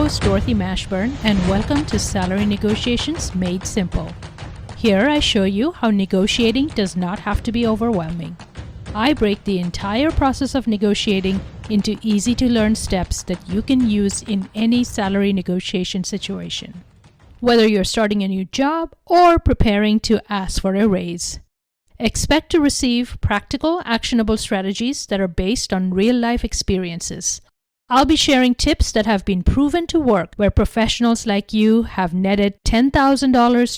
host Dorothy Mashburn, and welcome to Salary Negotiations Made Simple. Here I show you how negotiating does not have to be overwhelming. I break the entire process of negotiating into easy-to-learn steps that you can use in any salary negotiation situation, whether you're starting a new job or preparing to ask for a raise. Expect to receive practical, actionable strategies that are based on real-life experiences. I'll be sharing tips that have been proven to work, where professionals like you have netted $10,000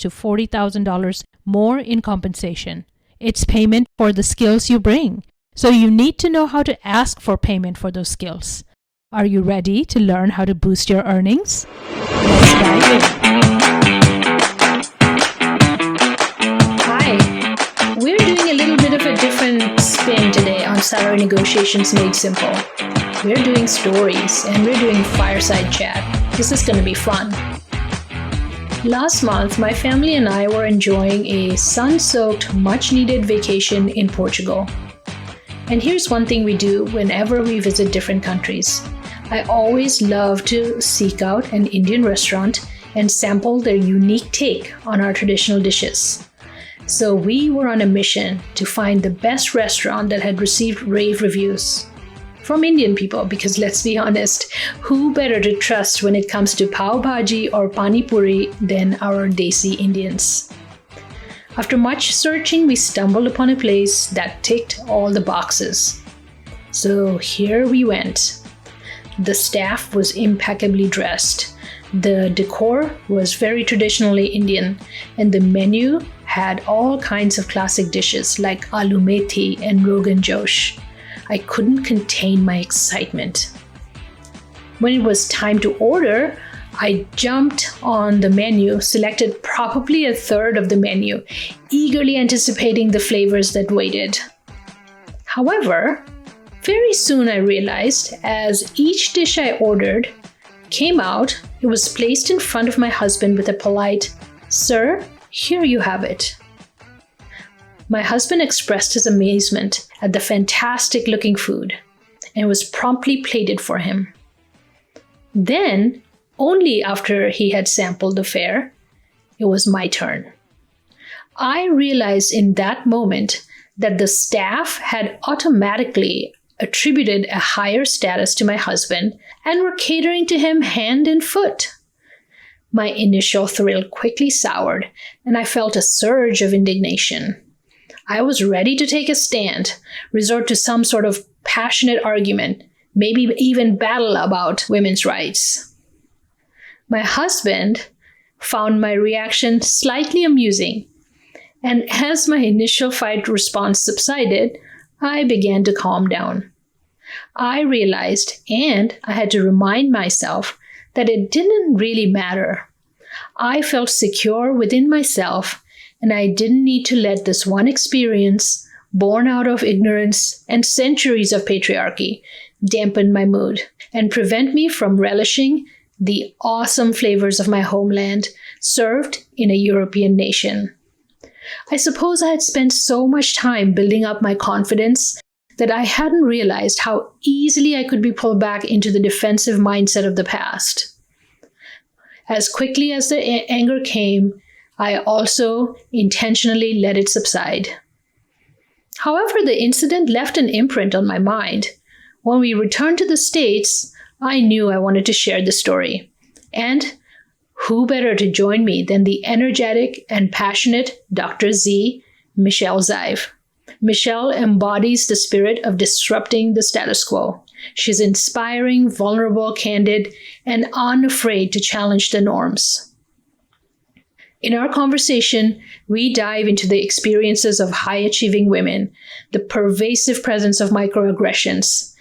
to $40,000 more in compensation. It's payment for the skills you bring. So you need to know how to ask for payment for those skills. Are you ready to learn how to boost your earnings? Let's dive in. Hi, we're doing a little bit of a different spin today on Salary Negotiations Made Simple. We're doing stories and we're doing fireside chat. This is going to be fun. Last month, my family and I were enjoying a sun-soaked, much-needed vacation in Portugal. And here's one thing we do whenever we visit different countries. I always love to seek out an Indian restaurant and sample their unique take on our traditional dishes. So we were on a mission to find the best restaurant that had received rave reviews from Indian people, because let's be honest, who better to trust when it comes to pav bhaji or pani puri than our desi Indians? After much searching, we stumbled upon a place that ticked all the boxes. So here we went. The staff was impeccably dressed. The decor was very traditionally Indian, and the menu had all kinds of classic dishes like aloo methi and rogan josh. I couldn't contain my excitement. When it was time to order, I jumped on the menu, selected probably a third of the menu, eagerly anticipating the flavors that waited. However, very soon I realized as each dish I ordered came out, it was placed in front of my husband with a polite, "Sir, here you have it." My husband expressed his amazement at the fantastic looking food and was promptly plated for him. Then, only after he had sampled the fare, it was my turn. I realized in that moment that the staff had automatically attributed a higher status to my husband and were catering to him hand and foot. My initial thrill quickly soured, and I felt a surge of indignation. I was ready to take a stand, resort to some sort of passionate argument, maybe even battle about women's rights. My husband found my reaction slightly amusing, and as my initial fight response subsided, I began to calm down. I realized, and I had to remind myself, that it didn't really matter. I felt secure within myself, and I didn't need to let this one experience, born out of ignorance and centuries of patriarchy, dampen my mood and prevent me from relishing the awesome flavors of my homeland served in a European nation. I suppose I had spent so much time building up my confidence that I hadn't realized how easily I could be pulled back into the defensive mindset of the past. As quickly as the anger came, I also intentionally let it subside. However, the incident left an imprint on my mind. When we returned to the States, I knew I wanted to share the story. And who better to join me than the energetic and passionate Dr. Z, Michelle Zive. Michelle embodies the spirit of disrupting the status quo. She's inspiring, vulnerable, candid, and unafraid to challenge the norms. In our conversation, we dive into the experiences of high-achieving women, the pervasive presence of microaggressions,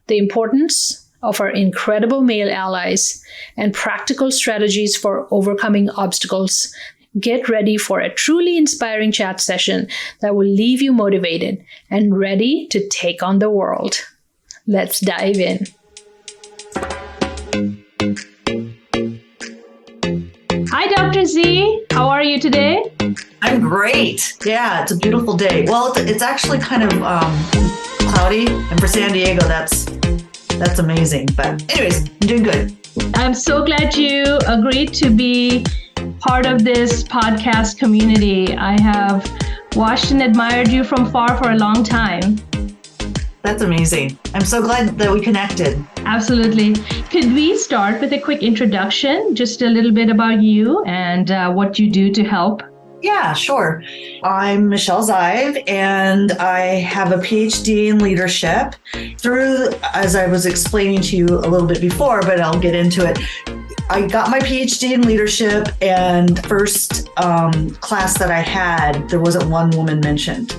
the importance of our incredible male allies, and practical strategies for overcoming obstacles. Get ready for a truly inspiring chat session that will leave you motivated and ready to take on the world. Let's dive in. Hi, Dr. Z. How are you today? I'm great. Yeah, it's a beautiful day. Well, it's actually kind of cloudy, and for San Diego, that's amazing. But anyways, I'm doing good. I'm so glad you agreed to be part of this podcast community. I have watched and admired you from far for a long time. That's amazing. I'm so glad that we connected. Absolutely. Could we start with a quick introduction, just a little bit about you and what you do to help? Yeah, sure. I'm Michelle Zive, and I have a PhD in leadership through, as I was explaining to you a little bit before, but I'll get into it. I got my PhD in leadership, and first class that I had, there wasn't one woman mentioned,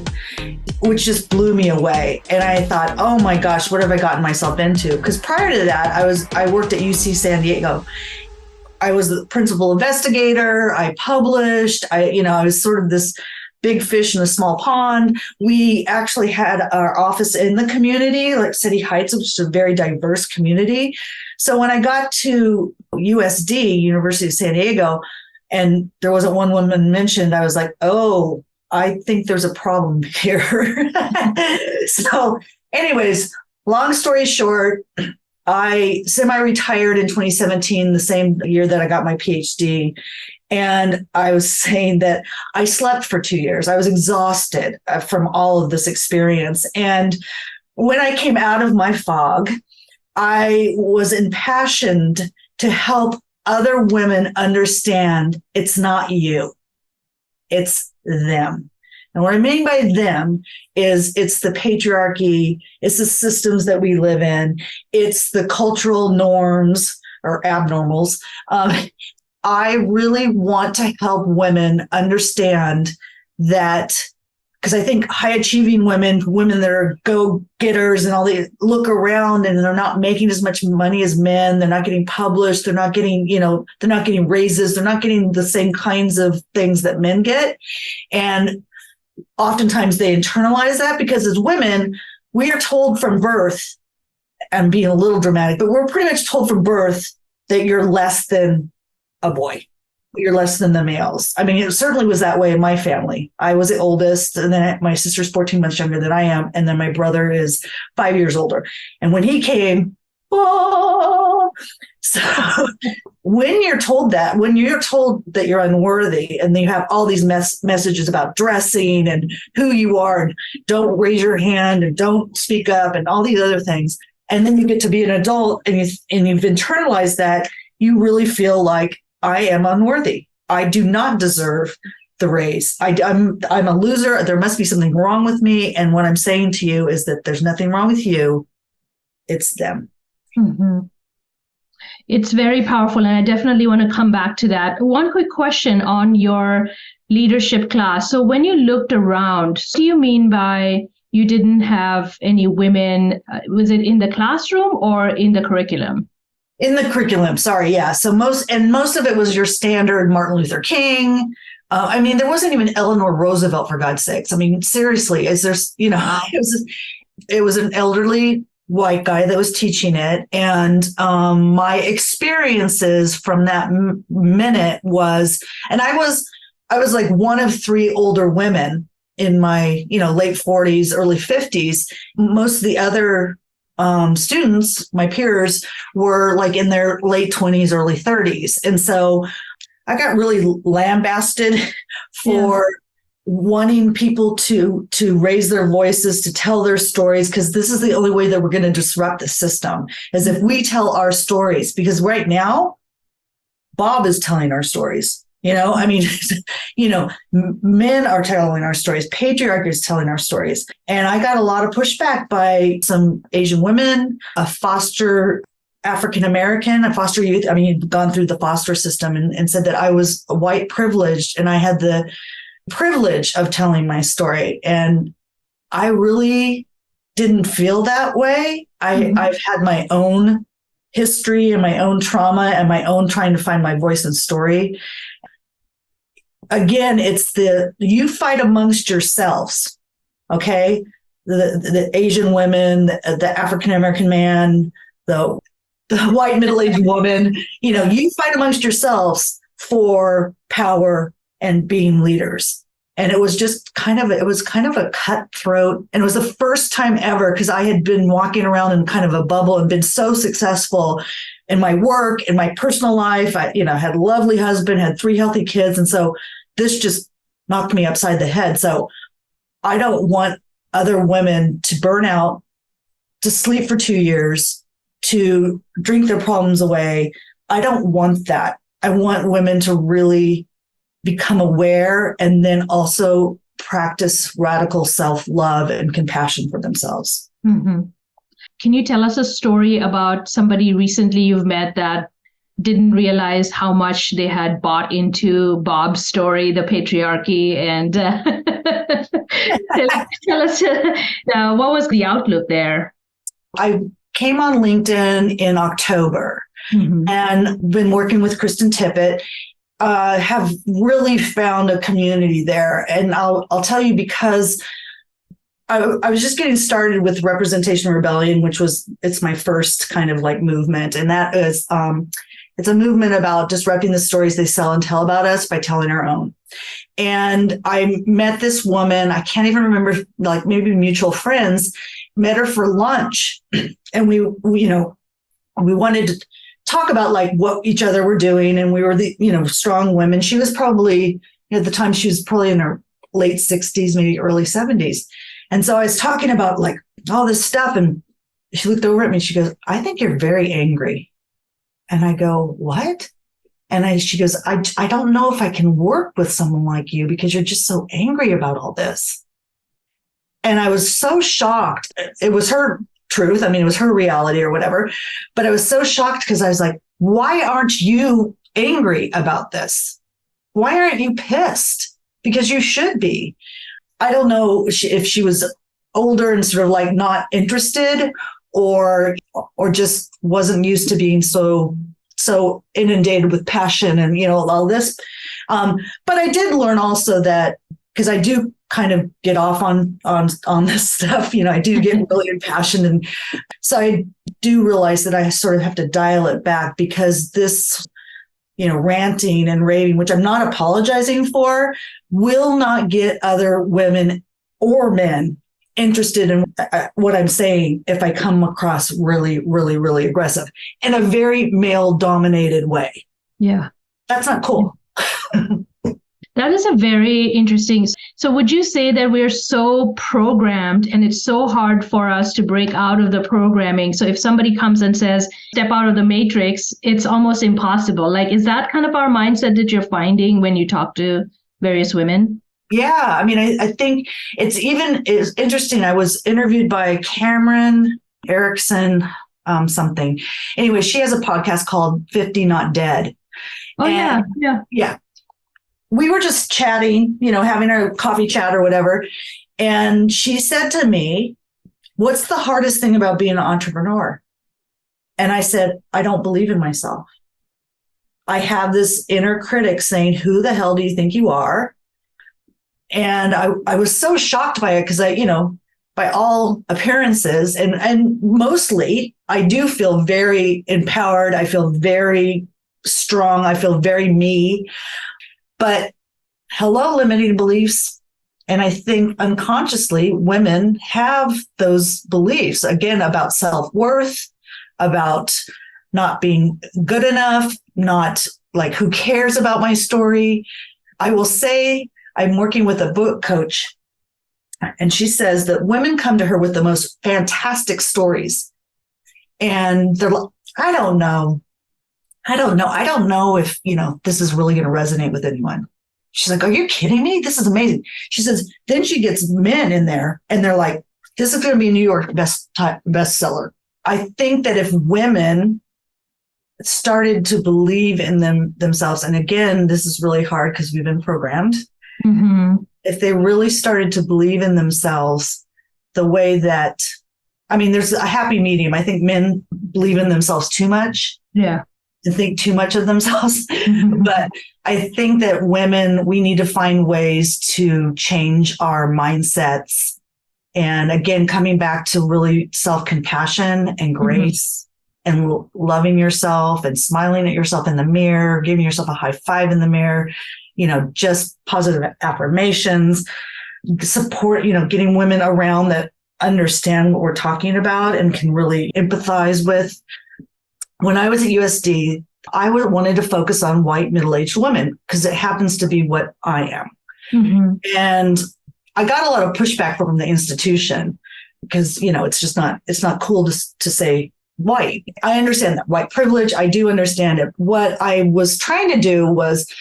which just blew me away. And I thought, oh my gosh, what have I gotten myself into? Because prior to that, I worked at UC San Diego. I was the principal investigator. I published. I was sort of this big fish in a small pond. We actually had our office in the community, like City Heights, which is a very diverse community. So when I got to USD, University of San Diego, and there wasn't one woman mentioned, I was like, oh, I think there's a problem here. So anyways, long story short, I semi-retired in 2017, the same year that I got my PhD. And I was saying that I slept for 2 years. I was exhausted from all of this experience. And when I came out of my fog, I was impassioned to help other women understand it's not you, it's them. And what I mean by them is it's the patriarchy, it's the systems that we live in, it's the cultural norms or abnormals. I really want to help women understand that, because I think high achieving women that are go-getters and all, they look around and they're not making as much money as men. They're not getting published. They're not getting, they're not getting raises. They're not getting the same kinds of things that men get. And oftentimes they internalize that because as women, we are told from birth, I'm being a little dramatic, but we're pretty much told from birth that you're less than a boy. You're less than the males. I mean, it certainly was that way in my family. I was the oldest, and then my sister's 14 months younger than I am, and then my brother is 5 years older. And when he came, oh, so when you're told that you're unworthy, and then you have all these messages about dressing and who you are, and don't raise your hand and don't speak up and all these other things, and then you get to be an adult and you've internalized that, you really feel like I am unworthy. I do not deserve the raise. I'm a loser. There must be something wrong with me. And what I'm saying to you is that there's nothing wrong with you. It's them. Mm-hmm. It's very powerful. And I definitely want to come back to that. One quick question on your leadership class. So when you looked around, what do you mean by you didn't have any women? Was it in the classroom or in the curriculum? In the curriculum, sorry, yeah. So most of it was your standard Martin Luther King. There wasn't even Eleanor Roosevelt, for God's sakes. I mean, seriously, it was an elderly white guy that was teaching it. And my experiences from that minute was, and I was like one of three older women in my, late 40s, early 50s. Most of the other students, my peers, were like in their late 20s, early 30s. And so I got really lambasted for wanting people to raise their voices, to tell their stories, because this is the only way that we're going to disrupt the system, is if we tell our stories. Because right now, Bob is telling our stories. Men are telling our stories. Patriarchy is telling our stories. And I got a lot of pushback by some Asian women, a foster African-American, a foster youth. I mean, he'd gone through the foster system and said that I was white privileged and I had the privilege of telling my story. And I really didn't feel that way. I've had my own history and my own trauma and my own trying to find my voice and story. Again, it's you fight amongst yourselves, okay? The Asian women, the African-American man, the white middle-aged woman, you fight amongst yourselves for power and being leaders. And it was just kind of a cutthroat. And it was the first time ever, because I had been walking around in kind of a bubble and been so successful in my work, in my personal life. I, had a lovely husband, had 3 healthy kids. And so this just knocked me upside the head. So I don't want other women to burn out, to sleep for 2 years, to drink their problems away. I don't want that. I want women to really become aware and then also practice radical self-love and compassion for themselves. Mm-hmm. Can you tell us a story about somebody recently you've met that didn't realize how much they had bought into Bob's story, the patriarchy, and tell us what was the outlook there? I came on LinkedIn in October and been working with Kristen Tippett. Have really found a community there. And I'll tell you, because I was just getting started with Representation Rebellion, it's my first kind of like movement. And that is, it's a movement about disrupting the stories they sell and tell about us by telling our own. And I met this woman, I can't even remember, like maybe mutual friends, met her for lunch. And we wanted to talk about like what each other were doing. And we were the, strong women. She was probably, at the time, she was probably in her late 60s, maybe early 70s. And so I was talking about like all this stuff. And she looked over at me and she goes, "I think you're very angry." And I go, "What?" And she goes, I don't know if I can work with someone like you because you're just so angry about all this. And I was so shocked. It was her truth. I mean, it was her reality or whatever. But I was so shocked because I was like, why aren't you angry about this? Why aren't you pissed? Because you should be. I don't know if she was older and sort of like not interested or just wasn't used to being so inundated with passion and, all this. But I did learn also that, because I do kind of get off on this stuff, I do get really impassioned. And so I do realize that I sort of have to dial it back, because this, ranting and raving, which I'm not apologizing for, will not get other women or men interested in what I'm saying if I come across really, really, really aggressive in a very male-dominated way. Yeah. That's not cool. That is a very interesting. So would you say that we're so programmed and it's so hard for us to break out of the programming? So if somebody comes and says, step out of the matrix, it's almost impossible. Like, is that kind of our mindset that you're finding when you talk to various women? Yeah. I mean, I think it's interesting. I was interviewed by Cameron Erickson, something. Anyway, she has a podcast called 50 Not Dead. Oh, and yeah. We were just chatting, having our coffee chat or whatever. And she said to me, "What's the hardest thing about being an entrepreneur?" And I said, "I don't believe in myself. I have this inner critic saying, 'Who the hell do you think you are?'" And I was so shocked by it, because by all appearances and mostly, I do feel very empowered. I feel very strong. I feel very me. But hello, limiting beliefs. And I think unconsciously women have those beliefs, again, about self-worth, about not being good enough, not like, who cares about my story? I will say, I'm working with a book coach, and she says that women come to her with the most fantastic stories. And they're like, I don't know if, this is really going to resonate with anyone. She's like, "Are you kidding me? This is amazing." She says, then she gets men in there and they're like, "This is going to be a New York bestseller." I think that if women started to believe in themselves, and again, this is really hard because we've been programmed. Mm-hmm. If they really started to believe in themselves the way that, there's a happy medium. I think men believe in themselves too much. Yeah. And think too much of themselves. But I think that women, we need to find ways to change our mindsets. And again, coming back to really self-compassion and grace and loving yourself and smiling at yourself in the mirror, giving yourself a high five in the mirror, just positive affirmations, support, getting women around that understand what we're talking about and can really empathize with. when I was at USD, wanted to focus on white middle-aged women because it happens to be what I am. Mm-hmm. And I got a lot of pushback from the institution because, it's not cool to say white. I understand that white privilege. I do understand it. What I was trying to do was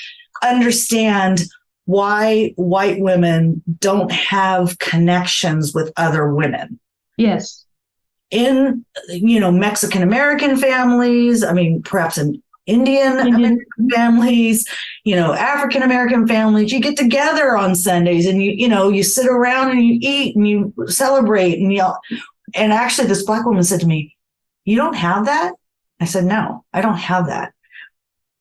understand why white women don't have connections with other women. Yes. In, Mexican American families, perhaps in Indian American families, African American families, you get together on Sundays and you sit around and you eat and you celebrate and actually this Black woman said to me, "You don't have that?" I said, "No, I don't have that."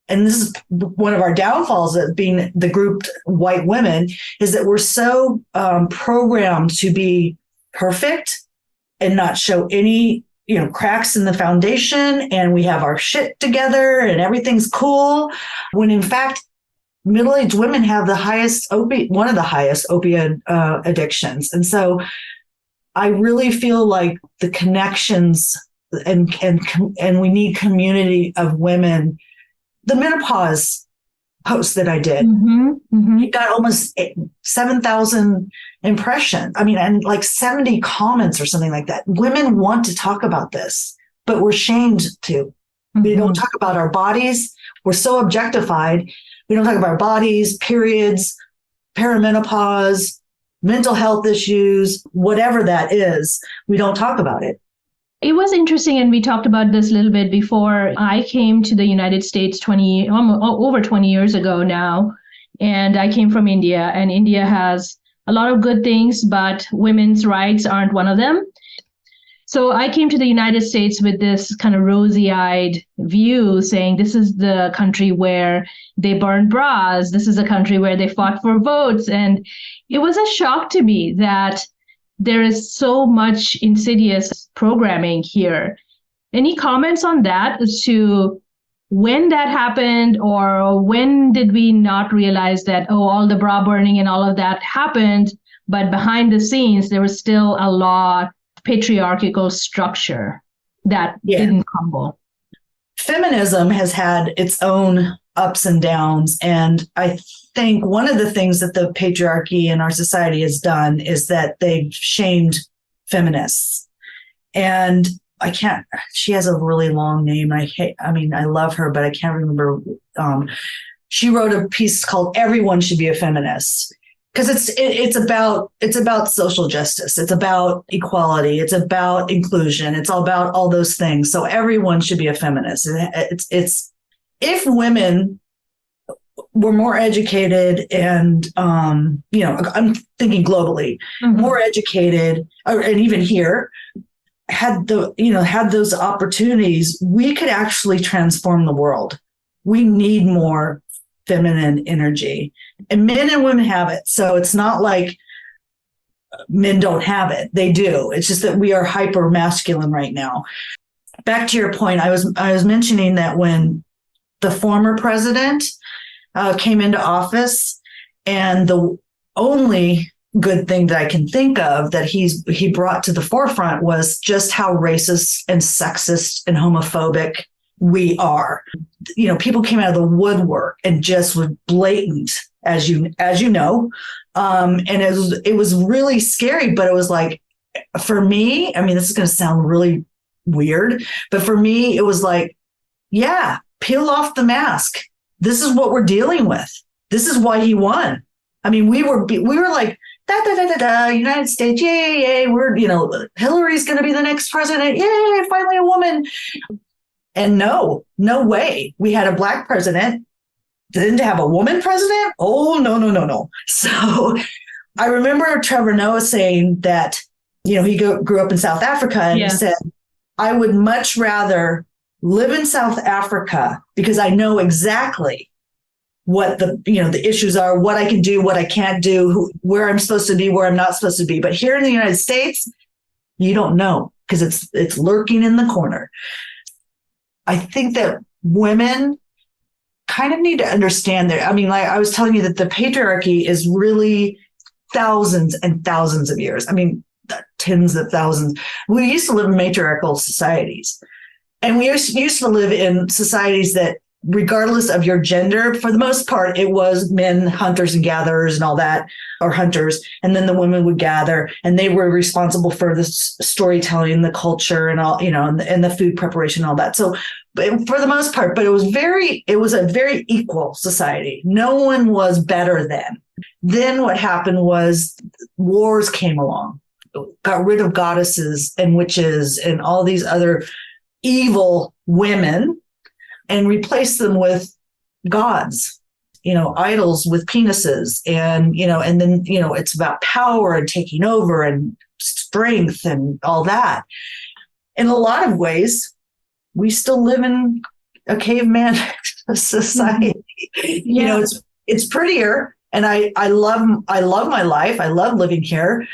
And this is one of our downfalls of being the grouped white women is that we're so programmed to be perfect and not show any, cracks in the foundation. And we have our shit together and everything's cool. When in fact, middle-aged women have one of the highest opioid addictions. And so I really feel like the connections and we need community of women. The menopause post that I did, it got almost 7,000 impressions. And like 70 comments or something like that. Women want to talk about this, but we're shamed to. We don't talk about our bodies. We're so objectified. We don't talk about our bodies, periods, perimenopause, mental health issues, whatever that is. We don't talk about it. It was interesting, and we talked about this a little bit before. I came to the United States over 20 years ago now, and I came from India, and India has a lot of good things, but women's rights aren't one of them. So I came to the United States with this kind of rosy-eyed view saying this is the country where they burn bras. This is a country where they fought for votes. And it was a shock to me that there is so much insidious programming here. Any comments on that as to when that happened, or when did we not realize that, all the bra burning and all of that happened, but behind the scenes, there was still a lot patriarchal structure that didn't crumble? Feminism has had its own ups and downs. And I think one of the things that the patriarchy in our society has done is that they've shamed feminists. And she has a really long name. I love her, but I can't remember. She wrote a piece called "Everyone Should Be a Feminist." Because it's about social justice. It's about equality. It's about inclusion. It's all about all those things. So everyone should be a feminist. It's if women were more educated and, I'm thinking globally, more educated, and even here, had those opportunities, we could actually transform the world. We need more feminine energy, and men and women have it. So it's not like men don't have it. They do. It's just that we are hyper masculine right now. Back to your point, I was mentioning that when the former president came into office, and the only good thing that I can think of that he brought to the forefront was just how racist and sexist and homophobic we are. People came out of the woodwork and just was blatant, as you know. And it was really scary, but it was like, for me, this is going to sound really weird, but for me, it was like, yeah, peel off the mask. This is what we're dealing with. This is why he won. We were like, United States, yay, we're, Hillary's going to be the next president. Yay, finally a woman. And no way. We had a Black president. Didn't have a woman president? Oh, no. So I remember Trevor Noah saying that, he grew up in South Africa, and he said, I would much rather live in South Africa because I know exactly what the issues are, what I can do, what I can't do, where I'm supposed to be, where I'm not supposed to be. But here in the United States, you don't know because it's lurking in the corner. I think that women kind of need to understand that. Like I was telling you that the patriarchy is really thousands and thousands of years. Tens of thousands. We used to live in matriarchal societies. And we used to live in societies that, regardless of your gender, for the most part, it was men, hunters and gatherers and all that, or hunters. And then the women would gather, and they were responsible for the storytelling, the culture and all, and the food preparation and all that. So for the most part, but it was a very equal society. No one was better than. Then what happened was wars came along, got rid of goddesses and witches and all these other evil women, and replace them with gods, idols with penises. And then, it's about power and taking over and strength and all that. In a lot of ways, we still live in a caveman society. Yeah. It's prettier. And I love my life. I love living here.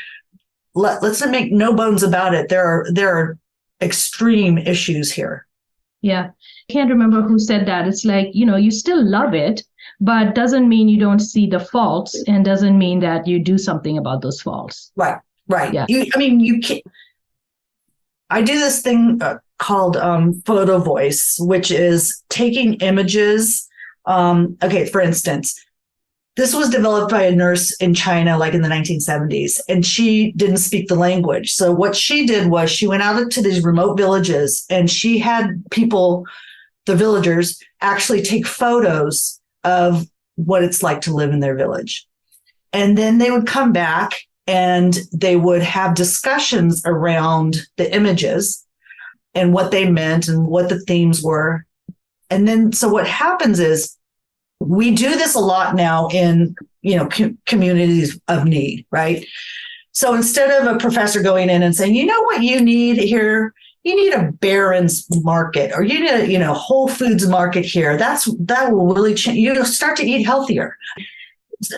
Let's not make no bones about it. There are extreme issues here. Yeah. I can't remember who said that. It's like, you still love it, but doesn't mean you don't see the faults, and doesn't mean that you do something about those faults. Right. Yeah. You can't. I do this thing called photo voice, which is taking images. Okay, for instance, this was developed by a nurse in China, like in the 1970s, and she didn't speak the language. So what she did was she went out to these remote villages, and she had people, the villagers, actually take photos of what it's like to live in their village. And then they would come back and they would have discussions around the images and what they meant and what the themes were. And then, so what happens is, we do this a lot now in, communities of need, right? So instead of a professor going in and saying, what you need here, you need a Barron's market, or you need a, Whole Foods market here. That will really change. You start to eat healthier.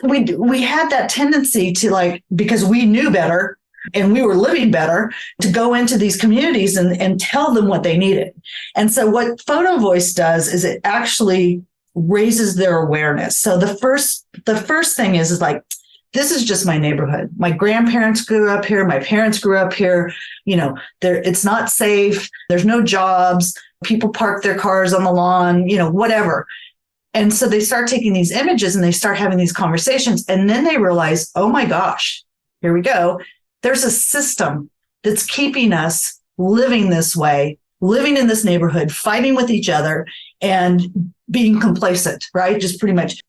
We had that tendency to, because we knew better and we were living better, to go into these communities and tell them what they needed. And so what Photo Voice does is it actually raises their awareness. So the first thing is this is just my neighborhood. My grandparents grew up here. My parents grew up here. It's not safe. There's no jobs. People park their cars on the lawn, whatever. And so they start taking these images and they start having these conversations. And then they realize, oh my gosh, here we go. There's a system that's keeping us living this way, living in this neighborhood, fighting with each other and being complacent, right? Just pretty much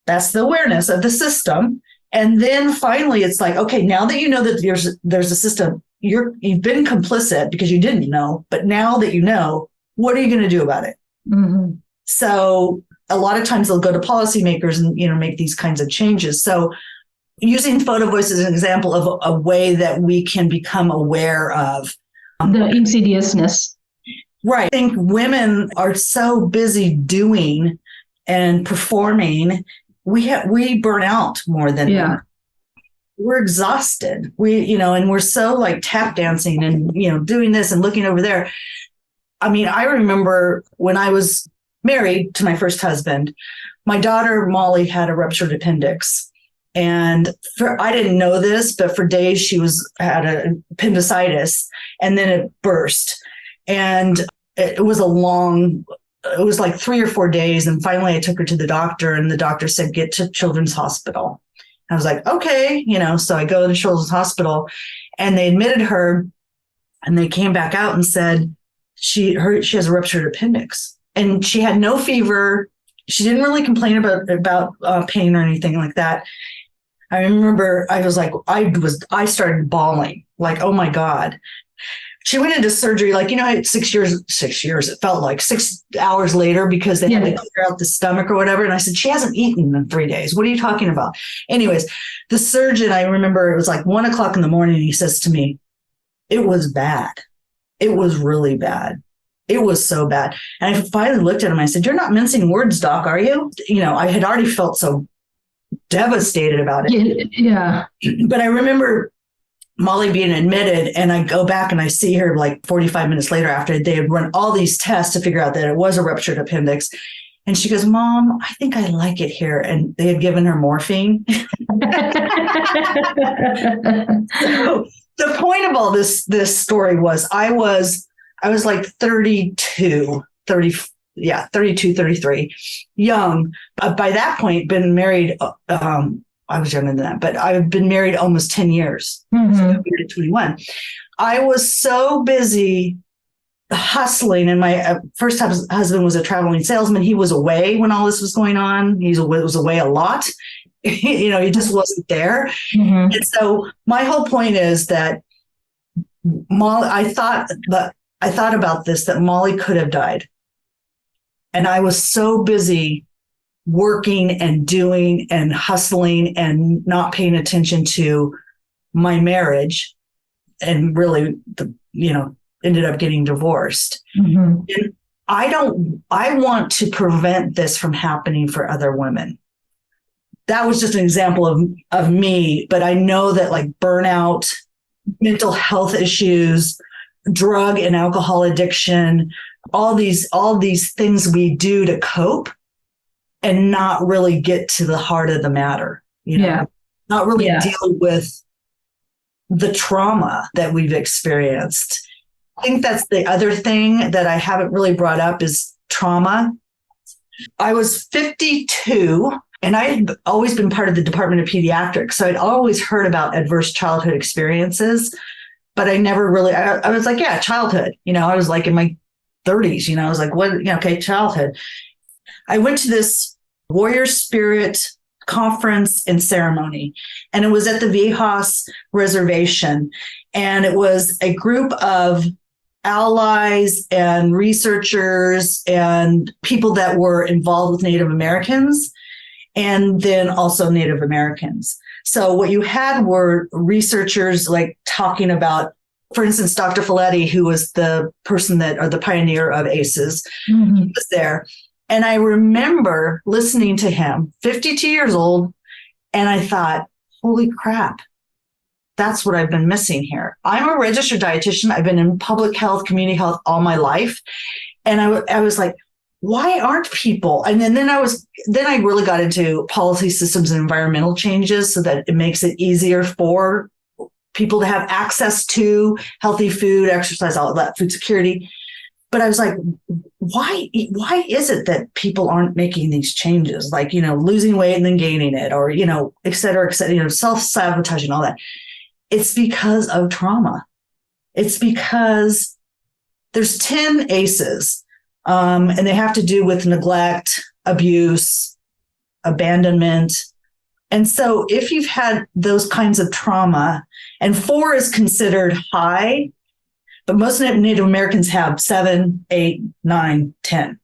that's the awareness of the system. And then finally it's like, okay, now that you know that there's a system, you've been complicit because you didn't know, but now that you know, what are you going to do about it? Mm-hmm. So a lot of times they'll go to policymakers and, make these kinds of changes. So using Photo Voice as an example of a way that we can become aware of the insidiousness. Right. I think women are so busy doing and performing. We burn out more than them. We're exhausted. And we're so tap dancing and, doing this and looking over there. I mean, I remember when I was married to my first husband, my daughter, Molly, had a ruptured appendix. And I didn't know this, but for days she had an appendicitis, and then it burst. And it was like 3 or 4 days. And finally I took her to the doctor, and the doctor said, get to Children's Hospital. I was like, okay, so I go to Children's Hospital, and they admitted her, and they came back out and said, she has a ruptured appendix, and she had no fever. She didn't really complain about pain or anything like that. I remember I started bawling, oh my God. She went into surgery, 6 years, it felt like 6 hours later, because they had to clear out the stomach or whatever. And I said, she hasn't eaten in 3 days. What are you talking about? Anyways, the surgeon, I remember it was 1:00 in the morning. And he says to me, it was bad. It was really bad. It was so bad. And I finally looked at him. I said, you're not mincing words, doc, are you? I had already felt so devastated about it. Yeah. But I remember Molly being admitted, and I go back and I see her 45 minutes later, after they had run all these tests to figure out that it was a ruptured appendix. And she goes, Mom, I think I like it here. And they had given her morphine. So the point of all this story was I was I was like 32, 33, young. By that point, been married. I was younger than that, but I've been married almost 10 years. Mm-hmm. So I'm married at 21. I was so busy hustling, and my first husband was a traveling salesman. He was away when all this was going on. He was away a lot. He just wasn't there. Mm-hmm. And so my whole point is that Molly, I thought about this, that Molly could have died. And I was so busy working and doing and hustling and not paying attention to my marriage, and really, ended up getting divorced. Mm-hmm. And I want to prevent this from happening for other women. That was just an example of me, but I know that like burnout, mental health issues, drug and alcohol addiction, all these things we do to cope and not really get to the heart of the matter, not really deal with the trauma that we've experienced. I think that's the other thing that I haven't really brought up is trauma. I was 52 and I had always been part of the Department of Pediatrics. So I'd always heard about adverse childhood experiences, but I never really, I was like, yeah, childhood, I was like in my 30s, I was like, what, okay, childhood. I went to this warrior spirit conference and ceremony, and it was at the Viejas reservation. And it was a group of allies and researchers and people that were involved with Native Americans, and then also Native Americans. So what you had were researchers like talking about, for instance, Dr. Folletti, who was the pioneer of ACEs, Mm-hmm. he was there. And I remember listening to him, 52 years old, and I thought, holy crap, that's what I've been missing here. I'm a registered dietitian. I've been in public health, community health all my life. And I was like, why aren't people? And then I really got into policy systems and environmental changes so that it makes it easier for people to have access to healthy food, exercise, all of that, food security. But I was like, why is it that people aren't making these changes? Like, losing weight and then gaining it, or, et cetera, self-sabotaging, all that. It's because of trauma. It's because there's 10 ACEs, and they have to do with neglect, abuse, abandonment. And so if you've had those kinds of trauma, and 4 is considered high, but most Native Americans have 7, 8, 9, 10.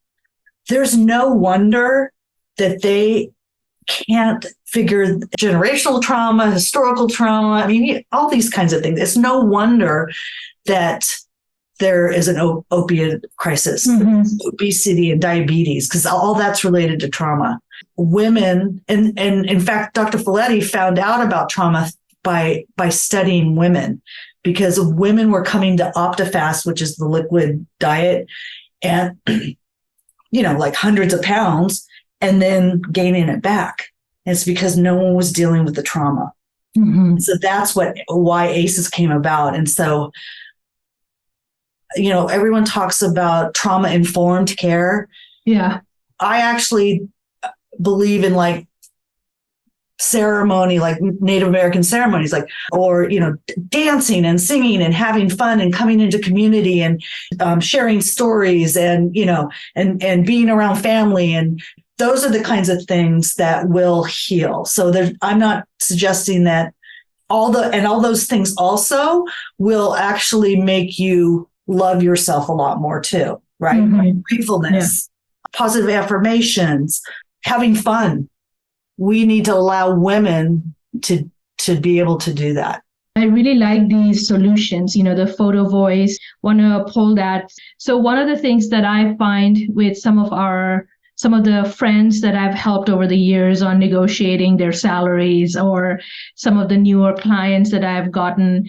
There's no wonder that they can't figure generational trauma, historical trauma. I mean, all these kinds of things. It's no wonder that there is an opioid crisis, Mm-hmm. obesity and diabetes, because all that's related to trauma. Women, and in fact, Dr. Folletti found out about trauma by studying women, because women were coming to OptiFast, which is the liquid diet, and, like hundreds of pounds, and then gaining it back. And it's because no one was dealing with the trauma. Mm-hmm. So that's why ACEs came about. And so, everyone talks about trauma-informed care. Yeah. I actually believe in like ceremony, like Native American ceremonies, or dancing and singing and having fun and coming into community and sharing stories and and being around family, and those are the kinds of things that will heal. So I'm not suggesting that all those things also will actually make you love yourself a lot more too, right? Mm-hmm. Gratefulness, positive affirmations, having fun. We need to allow women to be able to do that. I really like these solutions, the photo voice, want to pull that. So one of the things that I find with some of the friends that I've helped over the years on negotiating their salaries, or some of the newer clients that I've gotten,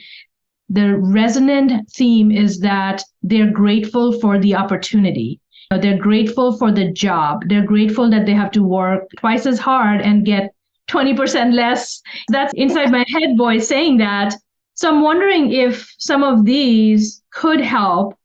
the resonant theme is that they're grateful for the opportunity. They're grateful for the job. They're grateful that they have to work twice as hard and get 20% less. That's inside my head voice saying that. So I'm wondering if some of these could help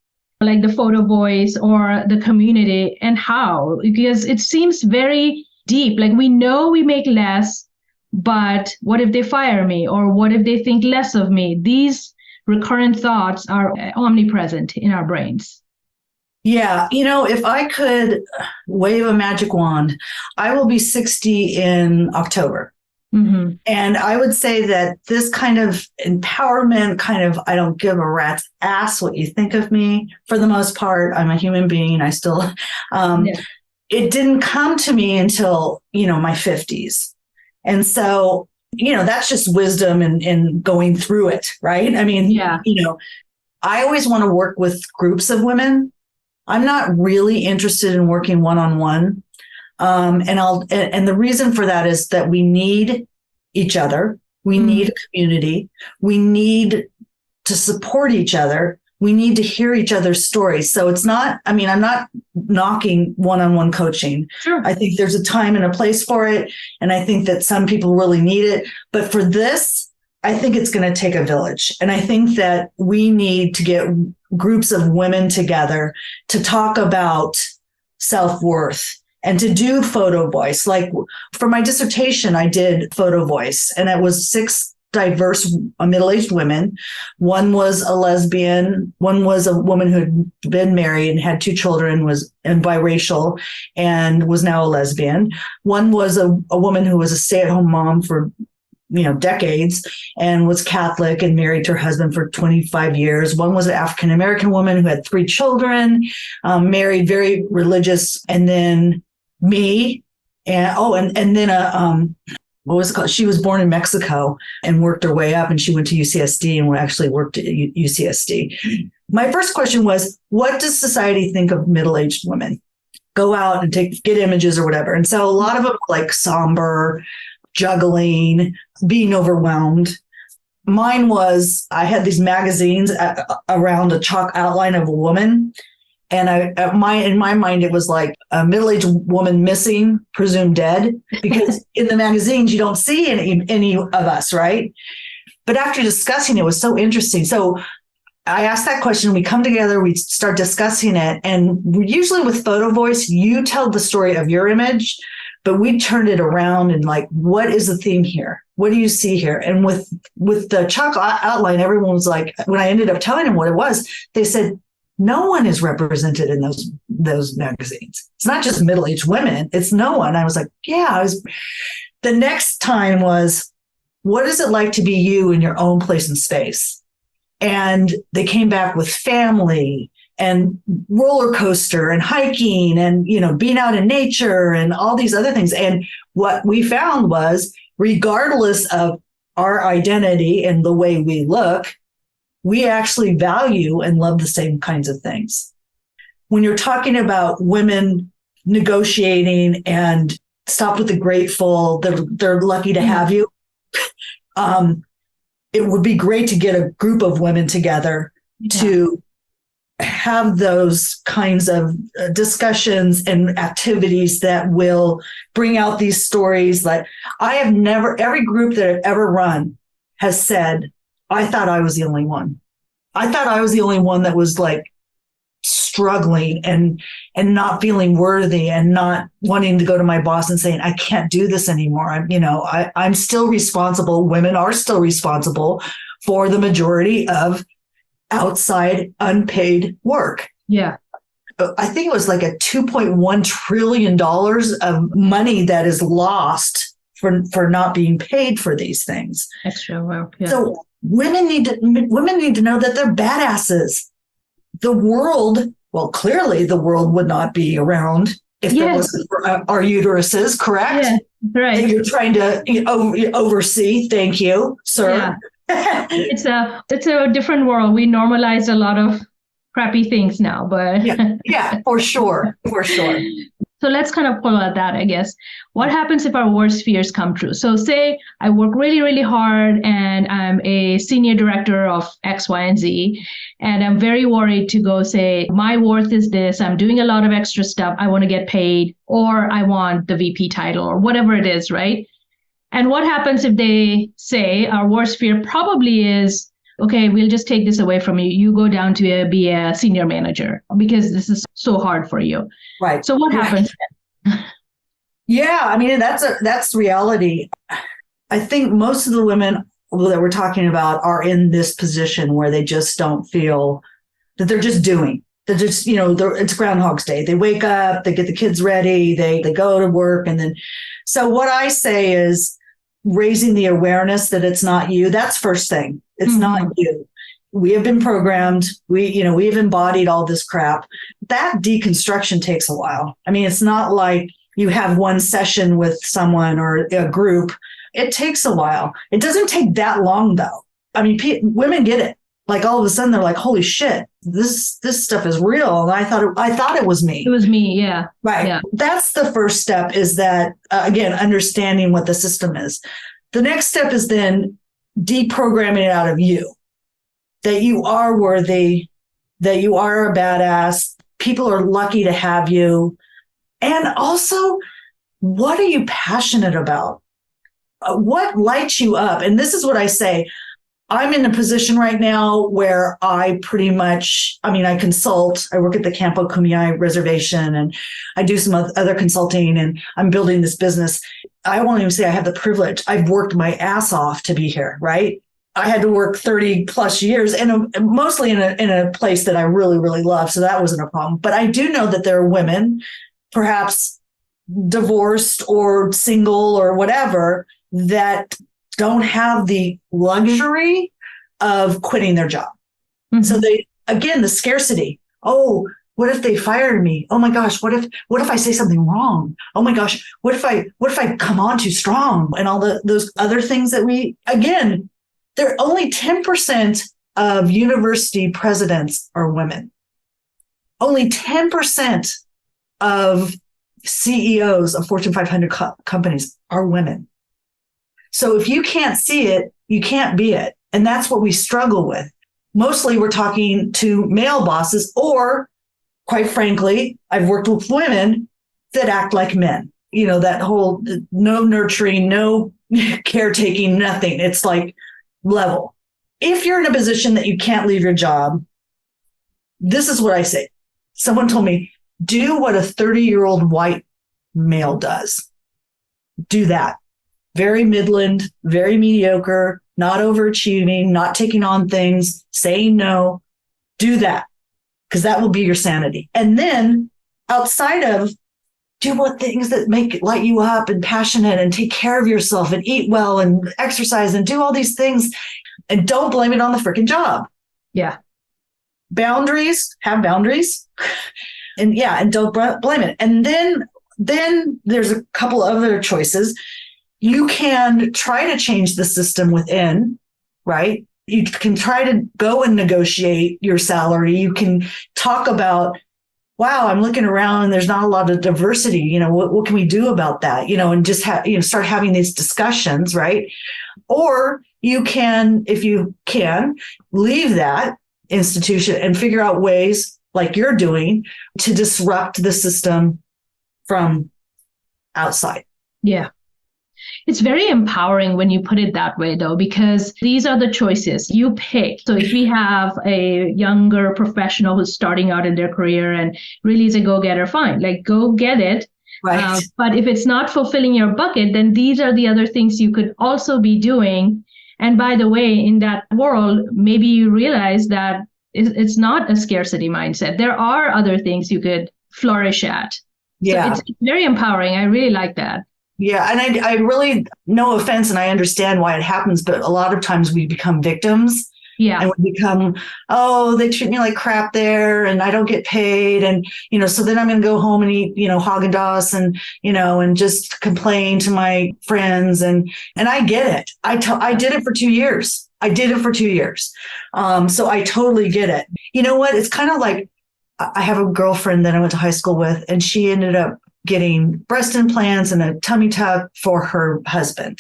like the photo voice or the community, and how? Because it seems very deep. Like we know we make less, but what if they fire me? Or what if they think less of me? These recurrent thoughts are omnipresent in our brains. Yeah, if I could wave a magic wand, I will be 60 in October. Mm-hmm. And I would say that this kind of empowerment, I don't give a rat's ass what you think of me. For the most part, I'm a human being. I still, It didn't come to me until, my 50s. And so, that's just wisdom and going through it, right? I mean, I always want to work with groups of women. I'm not really interested in working one-on-one. And the reason for that is that we need each other. We need a community. We need to support each other. We need to hear each other's stories. So it's not, I'm not knocking one-on-one coaching. Sure. I think there's a time and a place for it. And I think that some people really need it. But for this, I think it's going to take a village. And I think that we need to get groups of women together to talk about self-worth and to do photo voice. Like for my dissertation, I did photo voice, and it was 6 diverse middle-aged women. One was a lesbian. One was a woman who had been married and had 2 children, and biracial, and was now a lesbian. One was a woman who was a stay-at-home mom for decades, and was Catholic and married to her husband for 25 years. One was an African-American woman who had 3 children, married, very religious. And then me, and then what was it called? She was born in Mexico and worked her way up, and she went to UCSD and actually worked at UCSD. My first question was, what does society think of middle-aged women? Go out and get images or whatever. And so a lot of them like somber, juggling, being overwhelmed. Mine was, I had these magazines around a chalk outline of a woman. And in my mind, it was like a middle-aged woman missing, presumed dead, because in the magazines, you don't see any of us, right? But after discussing it was so interesting. So I asked that question. We come together, we start discussing it. And usually with photo voice, you tell the story of your image, but we turned it around and like, what is the theme here? What do you see here? And with the chalk outline, everyone was like, when I ended up telling them what it was, they said, no one is represented in those magazines. It's not just middle-aged women. It's no one. I was like, the next time was, what is it like to be you in your own place and space? And they came back with family and roller coaster and hiking and, being out in nature and all these other things. And what we found was, regardless of our identity and the way we look, we actually value and love the same kinds of things. When you're talking about women negotiating and stop with the grateful, they're lucky to have you. It would be great to get a group of women together to have those kinds of discussions and activities that will bring out these stories. Like every group that I've ever run has said, I thought I was the only one. I thought I was the only one that was like struggling and not feeling worthy and not wanting to go to my boss and saying, I can't do this anymore. I'm still responsible. Women are still responsible for the majority of outside unpaid work. Yeah. I think it was like a $2.1 trillion of money that is lost for not being paid for these things. Extra work. Yeah. So women need to know that they're badasses. The world, well, clearly the world would not be around if there wasn't for our uteruses, correct? Yeah, right. That you're trying to oversee. Thank you, sir. Yeah. It's a different world. We normalized a lot of crappy things now, but yeah, for sure. So let's kind of pull at that, I guess. What happens if our worst fears come true? So say I work really, really hard and I'm a senior director of X, Y, and Z, and I'm very worried to go say, my worth is this, I'm doing a lot of extra stuff, I want to get paid, or I want the VP title, or whatever it is, right? And what happens if they say our worst fear probably is, okay, we'll just take this away from you. You go down to be a senior manager because this is so hard for you. Right. So what happens then? Yeah, I mean, that's reality. I think most of the women that we're talking about are in this position where they just don't feel that they're just doing. They're just, it's Groundhog's Day. They wake up, they get the kids ready, they go to work. And then, so what I say is raising the awareness that it's not you. That's first thing. It's not you. We have been programmed. We've embodied all this crap. That deconstruction takes a while. I mean, it's not like you have one session with someone or a group. It takes a while. It doesn't take that long though. I mean, women get it. Like all of a sudden they're like, holy shit, this stuff is real. And I thought it was me. It was me. Yeah. Right. Yeah. That's the first step, is that, again, understanding what the system is. The next step is then deprogramming it out of you, that you are worthy, that you are a badass. People are lucky to have you. And also, what are you passionate about? What lights you up? And this is what I say. I'm in a position right now where I pretty much, I consult. I work at the Campo Cumiai Reservation and I do some other consulting, and I'm building this business. I won't even say I have the privilege. I've worked my ass off to be here, right? I had to work 30 plus years and mostly in a place that I really, really love. So that wasn't a problem. But I do know that there are women, perhaps divorced or single or whatever, that don't have the luxury of quitting their job. Mm-hmm. So the scarcity. Oh, what if they fired me? Oh my gosh, what if I say something wrong? Oh my gosh, what if I come on too strong? And all those other things that there are only 10% of university presidents are women. Only 10% of CEOs of Fortune 500 companies are women. So if you can't see it, you can't be it. And that's what we struggle with. Mostly we're talking to male bosses, or quite frankly, I've worked with women that act like men. That whole no nurturing, no caretaking, nothing. It's like level. If you're in a position that you can't leave your job, this is what I say. Someone told me, do what a 30-year-old white male does. Do that. Very Midland, very mediocre, not overachieving, not taking on things, saying no. Do that, because that will be your sanity. And then outside of, do what things that light you up and passionate, and take care of yourself and eat well and exercise and do all these things. And don't blame it on the freaking job. Yeah. Boundaries, have boundaries. And don't blame it. And then there's a couple other choices. You can try to change the system within, right? You can try to go and negotiate your salary. You can talk about, wow, I'm looking around and there's not a lot of diversity. What can we do about that? And just start having these discussions, right? Or you can, if you can, leave that institution and figure out ways, like you're doing, to disrupt the system from outside. Yeah. It's very empowering when you put it that way, though, because these are the choices you pick. So if we have a younger professional who's starting out in their career and really is a go-getter, fine, like go get it. Right. But if it's not fulfilling your bucket, then these are the other things you could also be doing. And by the way, in that world, maybe you realize that it's not a scarcity mindset. There are other things you could flourish at. Yeah. So it's very empowering. I really like that. Yeah. And I really, no offense, and I understand why it happens, but a lot of times we become victims. Yeah. And we become, oh, they treat me like crap there and I don't get paid. And, so then I'm going to go home and eat, Haagen-Dazs and, and just complain to my friends. And I get it. I did it for 2 years. So I totally get it. You know what? It's kind of like, I have a girlfriend that I went to high school with, and she ended up getting breast implants and a tummy tuck for her husband.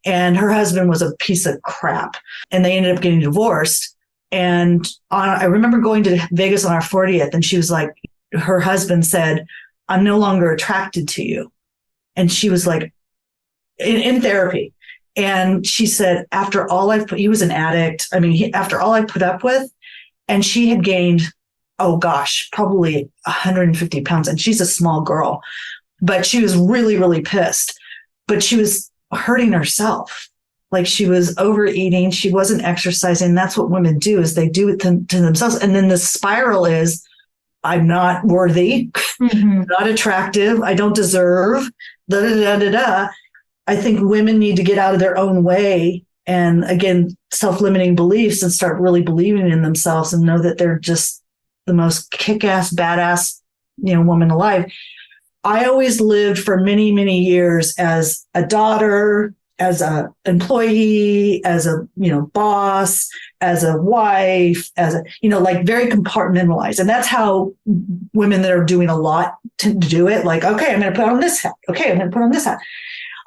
And her husband was a piece of crap, and they ended up getting divorced. And I remember going to Vegas on our 40th, and she was like, her husband said, I'm no longer attracted to you. And she was like, in therapy. And she said, he was an addict. I mean, after all I put up with, and she had gained, oh gosh, probably 150 pounds. And she's a small girl, but she was really, really pissed. But she was hurting herself. Like she was overeating. She wasn't exercising. That's what women do, is they do it to themselves. And then the spiral is, I'm not worthy, not attractive. I don't deserve, da, da, da, da, da. I think women need to get out of their own way and, again, self-limiting beliefs, and start really believing in themselves and know that they're just the most kick-ass, badass, woman alive. I always lived for many, many years as a daughter, as a employee, as a, boss, as a wife, as a, like very compartmentalized. And that's how women that are doing a lot tend to do it. Like, okay, I'm going to put on this hat. Okay, I'm going to put on this hat.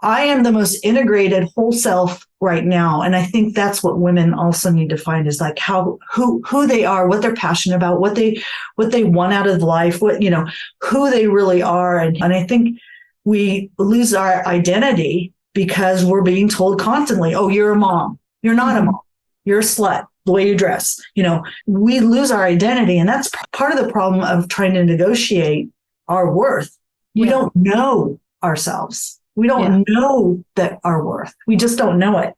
I am the most integrated whole self right now. And I think that's what women also need to find, is like who they are, what they're passionate about, what they want out of life, who they really are. And I think we lose our identity because we're being told constantly, oh, you're a mom. You're not a mom. You're a slut, the way you dress. We lose our identity. And that's part of the problem of trying to negotiate our worth. We don't know ourselves. We don't know that our worth. We just don't know it.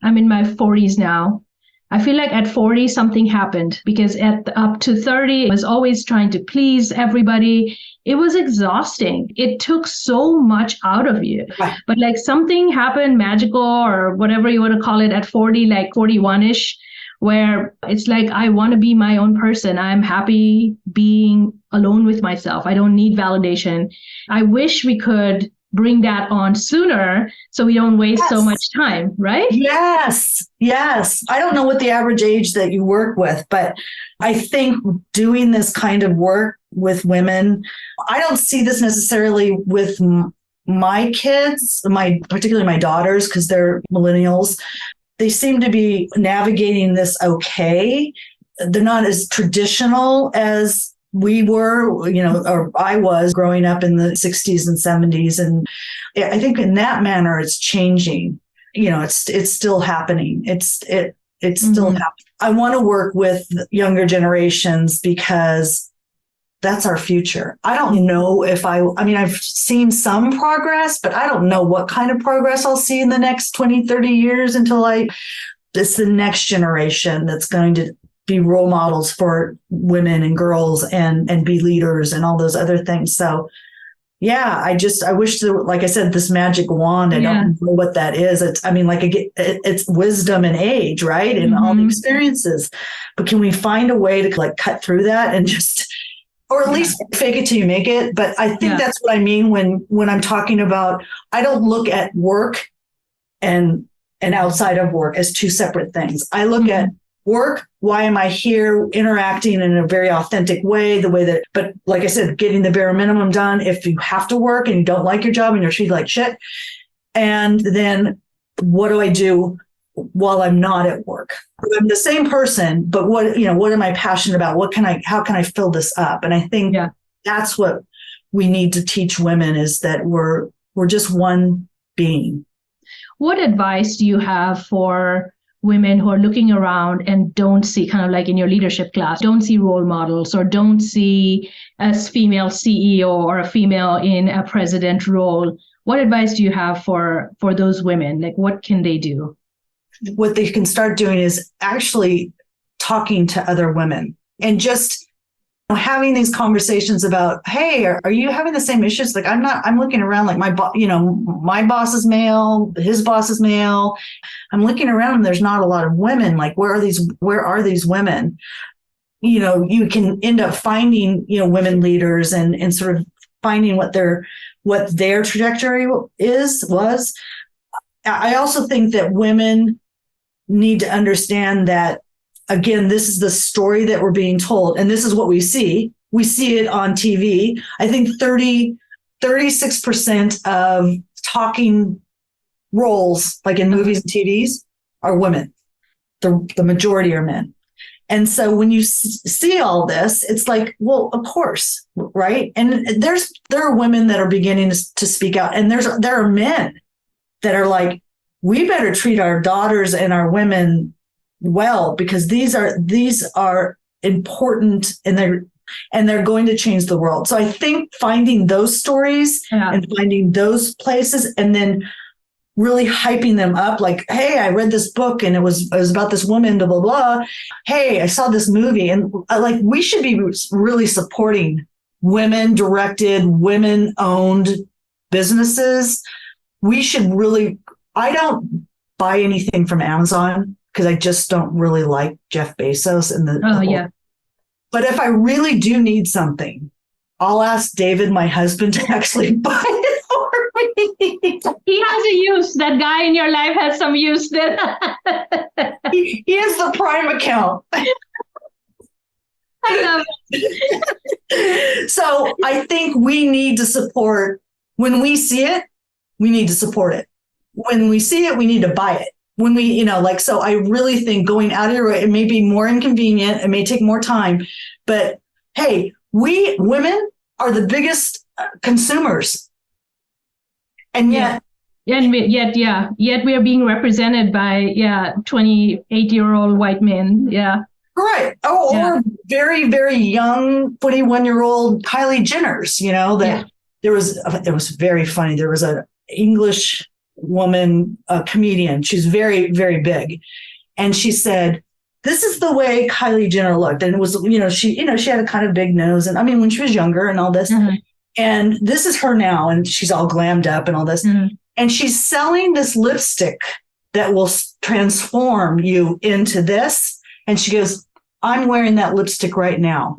I'm in my 40s now. I feel like at 40, something happened, because up to 30, I was always trying to please everybody. It was exhausting. It took so much out of you. Right. But like something happened, magical or whatever you want to call it, at 40, like 41-ish, where it's like, I want to be my own person. I'm happy being alone with myself. I don't need validation. I wish we could bring that on sooner so we don't waste so much time, right? Yes. I don't know what the average age that you work with, but I think doing this kind of work with women, I don't see this necessarily with my kids, particularly my daughters, because they're millennials. They seem to be navigating this okay. They're not as traditional as we were, or I was growing up in the 60s and 70s. And I think in that manner, it's changing. It's still happening. It's still happening. I want to work with younger generations because that's our future. I don't know if I've seen some progress, but I don't know what kind of progress I'll see in the next 20, 30 years until it's the next generation that's going to be role models for women and girls and be leaders and all those other things. So I wish like I said, this magic wand, I don't know what that is. It's wisdom and age, right? And all the experiences, but can we find a way to like cut through that and just, or at least fake it till you make it? But I think that's what I mean when I'm talking about, I don't look at work and outside of work as two separate things. I look at work, why am I here, interacting in a very authentic way, but like I said, getting the bare minimum done if you have to work and you don't like your job and you're treated like shit. And then what do I do while I'm not at work? I'm the same person, but what am I passionate about? How can I fill this up? And I think that's what we need to teach women, is that we're just one being. What advice do you have for women who are looking around and don't see, kind of like in your leadership class, don't see role models or don't see a female CEO or a female in a president role? What advice do you have for those women? Like, what can they do? What they can start doing is actually talking to other women and just having these conversations about, hey, are you having the same issues? Like, I'm looking around, like my boss is male, his boss is male. I'm looking around and there's not a lot of women. Like, where are these women? You can end up finding, women leaders and sort of finding what their trajectory was. I also think that women need to understand that, again, this is the story that we're being told, and this is what we see. We see it on TV. I think 36% of talking roles, like in movies and TVs, are women. The majority are men. And so when you see all this, it's like, well, of course, right? And there are women that are beginning to speak out, and there are men that are like, we better treat our daughters and our women well, because these are important, and they're going to change the world. So I think finding those stories and finding those places, and then really hyping them up, like, hey, I read this book and it was about this woman, blah, blah, blah. Hey, I saw this movie. And like, we should be really supporting women directed, women owned businesses. We should really, I don't buy anything from Amazon because I just don't really like Jeff Bezos and But if I really do need something, I'll ask David, my husband, to actually buy it for me. He has a use. That guy in your life has some use then. He has the Prime account. I love it. So I think we need to support, when we see it, we need to support it. When we see it, we need to buy it. When we, so I really think going out of your way, it may be more inconvenient, it may take more time, but hey, we women are the biggest consumers. And yet we are being represented by 28-year-old white men. Yeah. Right. Or very, very young 21-year-old Kylie Jenners, it was very funny. There was an English woman, a comedian. She's very, very big. And she said, this is the way Kylie Jenner looked. And it was, she had a kind of big nose. And I mean, when she was younger and all this, and this is her now, and she's all glammed up and all this. And she's selling this lipstick that will transform you into this. And she goes, I'm wearing that lipstick right now.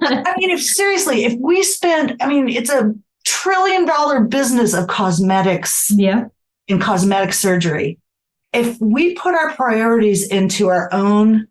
I mean, if we spend, it's a $1 trillion business of cosmetics and cosmetic surgery. If we put our priorities into our own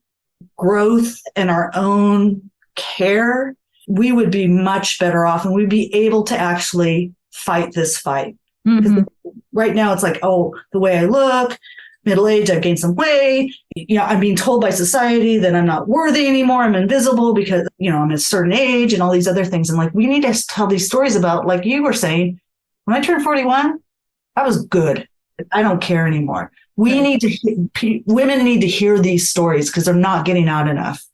growth and our own care, we would be much better off, and we'd be able to actually fight this fight. Because right now it's like, oh, the way I look, middle age, I've gained some weight. I'm being told by society that I'm not worthy anymore. I'm invisible because, I'm at a certain age and all these other things. And like, we need to tell these stories about, like you were saying, when I turned 41, I was good. I don't care anymore. Women need to hear these stories because they're not getting out enough.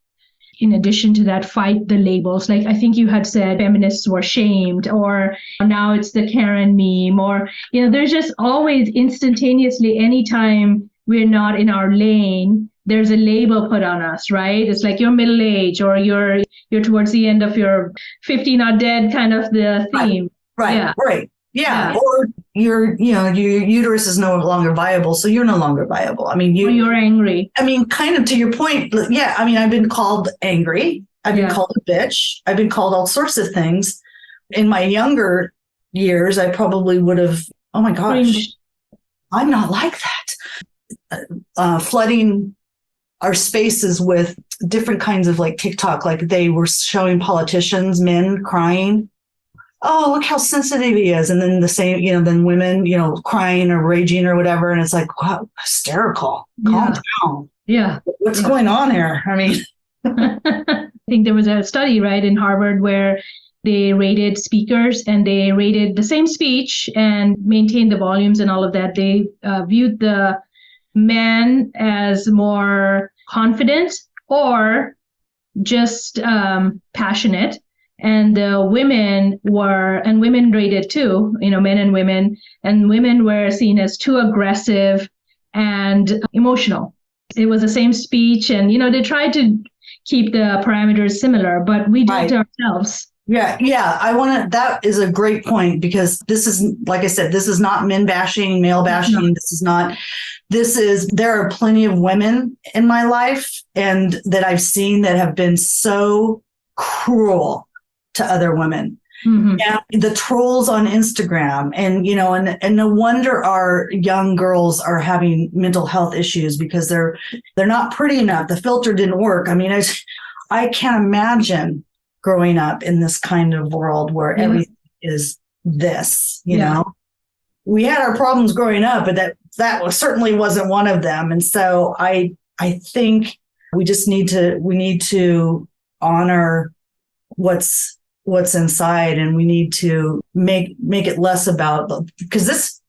In addition to that, fight the labels. Like I think you had said feminists were shamed, or now it's the Karen meme, or, there's just always instantaneously, anytime we're not in our lane, there's a label put on us, right? It's like you're middle age, or you're towards the end of your 50 not dead kind of the theme. Right. Yeah. Or your uterus is no longer viable, so you're no longer viable. Or you're angry. Kind of to your point. Yeah. I've been called angry. I've been called a bitch. I've been called all sorts of things. In my younger years, I probably would have, oh my gosh, I'm not like that. Flooding our spaces with different kinds of like TikTok, like they were showing politicians, men crying. Oh, look how sensitive he is. And then the same, then women, crying or raging or whatever. And it's like, wow, hysterical. Calm down. Yeah. What's going on here? I think there was a study, right, in Harvard where they rated speakers, and they rated the same speech and maintained the volumes and all of that. They viewed the men as more confident or just passionate. And the women rated too, men and women were seen as too aggressive and emotional. It was the same speech, and, they tried to keep the parameters similar, but we did it ourselves. Yeah. That is a great point, because this is, like I said, this is not men bashing, male bashing. No. There are plenty of women in my life and that I've seen that have been so cruel to other women. And the trolls on Instagram, and no wonder our young girls are having mental health issues because they're not pretty enough. The filter didn't work. I can't imagine growing up in this kind of world where everything is this, know. We had our problems growing up, but that certainly wasn't one of them. And so I think we need to honor what's what's inside, and we need to make it less about, because this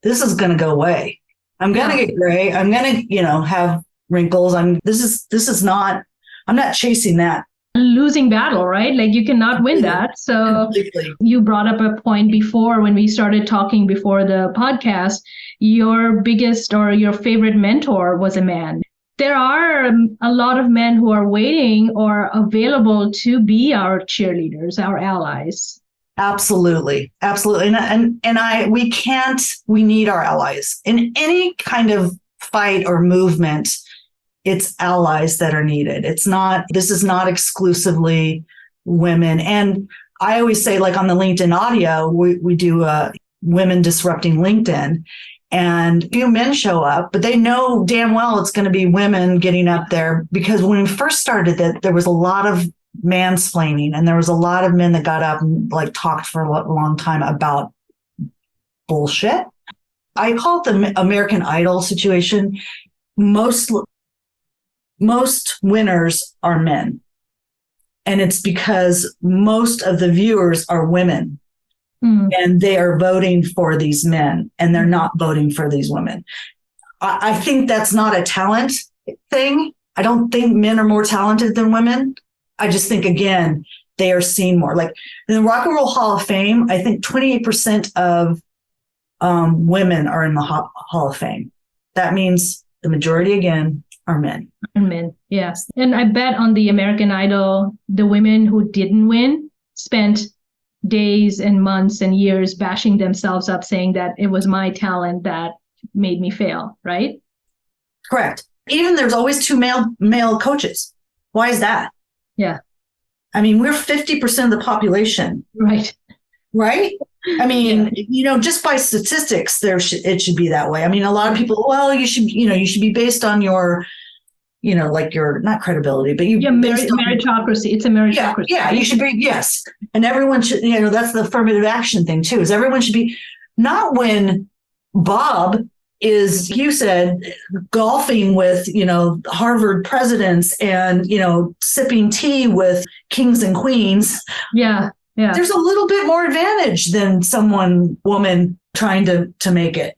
is going to go away. I'm going to get gray. I'm going to, have wrinkles. I'm not chasing that. Losing battle, right? Like you cannot win that. So Completely. You brought up a point before when we started talking before the podcast, your biggest or your favorite mentor was a man. There are a lot of men who are waiting or available to be our cheerleaders, our allies. Absolutely. We need our allies in any kind of fight or movement. It's allies that are needed. This is not exclusively women. And I always say, like on the LinkedIn audio, we do women disrupting LinkedIn, and few men show up, but they know damn well it's going to be women getting up there, because when we first started that, there was a lot of mansplaining, and there was a lot of men that got up and like talked for a long time about bullshit. I call it the American Idol situation. Most winners are men, and it's because most of the viewers are women, and they are voting for these men, and they're not voting for these women. I think that's not a talent thing. I don't think men are more talented than women. I just think, again, they are seen more. Like in the Rock and Roll Hall of Fame, I think 28% of women are in the Hall of Fame. That means the majority, again, are men. Men, yes. And I bet on the American Idol, the women who didn't win spent days and months and years bashing themselves up, saying that it was my talent that made me fail, right? Correct. Even there's always two male coaches. Why is that? Yeah. I mean, we're 50% of the population. Right. Right? I mean, just by statistics, it should be that way. I mean, a lot of people, well, you should be based on your, like your, not credibility, but meritocracy. It's a meritocracy. Yeah, you should be, yes. And everyone should, that's the affirmative action thing too, is everyone should be, not when Bob is, you said, golfing with, Harvard presidents and, sipping tea with kings and queens. Yeah. Yeah. There's a little bit more advantage than woman trying to make it,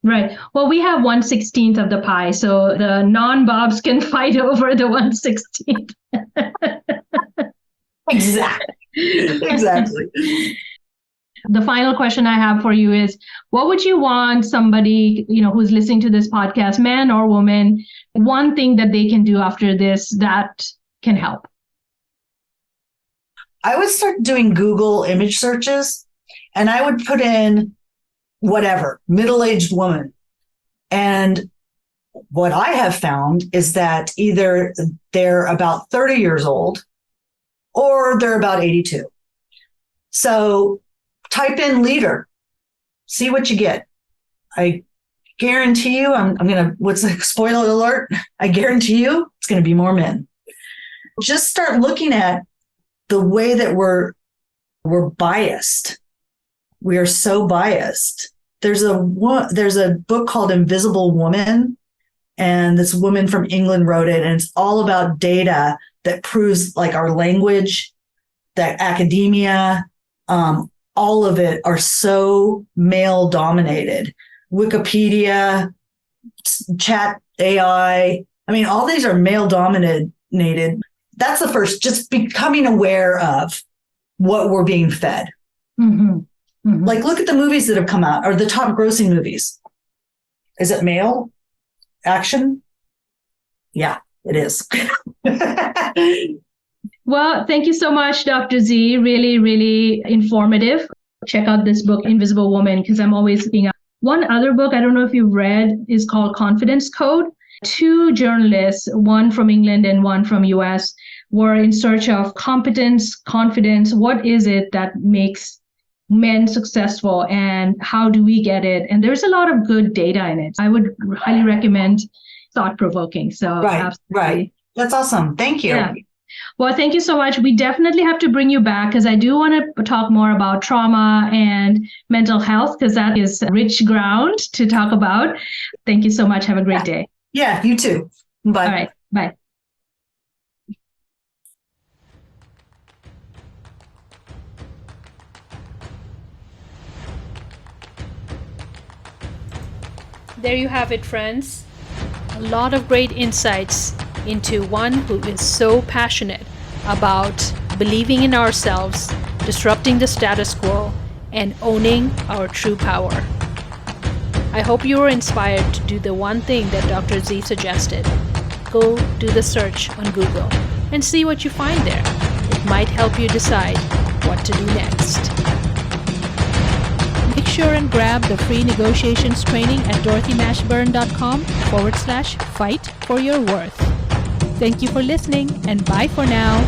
Right. Well, we have 1/16 of the pie, so the non-Bobs can fight over the 1/16. Exactly. The final question I have for you is, what would you want somebody, who's listening to this podcast, man or woman, one thing that they can do after this that can help? I would start doing Google image searches, and I would put in whatever, middle-aged woman. And what I have found is that either they're about 30 years old or they're about 82. So type in leader, see what you get. I guarantee you, spoiler alert, I guarantee you it's going to be more men. Just start looking at the way that we're biased. We are so biased. There's a book called Invisible Woman, and this woman from England wrote it, and it's all about data that proves, like, our language, that academia, all of it are so male dominated. Wikipedia, chat AI, I mean, all these are male dominated. That's the first, just becoming aware of what we're being fed. Mm-hmm. Mm-hmm. Like, look at the movies that have come out, or the top grossing movies. Is it male action? Yeah, it is. Well, thank you so much, Dr. Z. Really, really informative. Check out this book, Invisible Woman, because I'm always looking at one other book I don't know if you've read is called Confidence Code. Two journalists, one from England and one from US, were in search of competence, confidence. What is it that makes men successful, and how do we get it? And there's a lot of good data in it. I would highly recommend. Thought-provoking. So right. That's awesome. Thank you. Yeah. Well, thank you so much. We definitely have to bring you back, because I do want to talk more about trauma and mental health, because that is rich ground to talk about. Thank you so much. Have a great day. Yeah, you too. Bye. All right. Bye. There you have it, friends. A lot of great insights into one who is so passionate about believing in ourselves, disrupting the status quo, and owning our true power. I hope you were inspired to do the one thing that Dr. Z suggested. Go do the search on Google and see what you find there. It might help you decide what to do next. Make sure and grab the free negotiations training at DorothyMashburn.com/fight for your worth. Thank you for listening, and bye for now.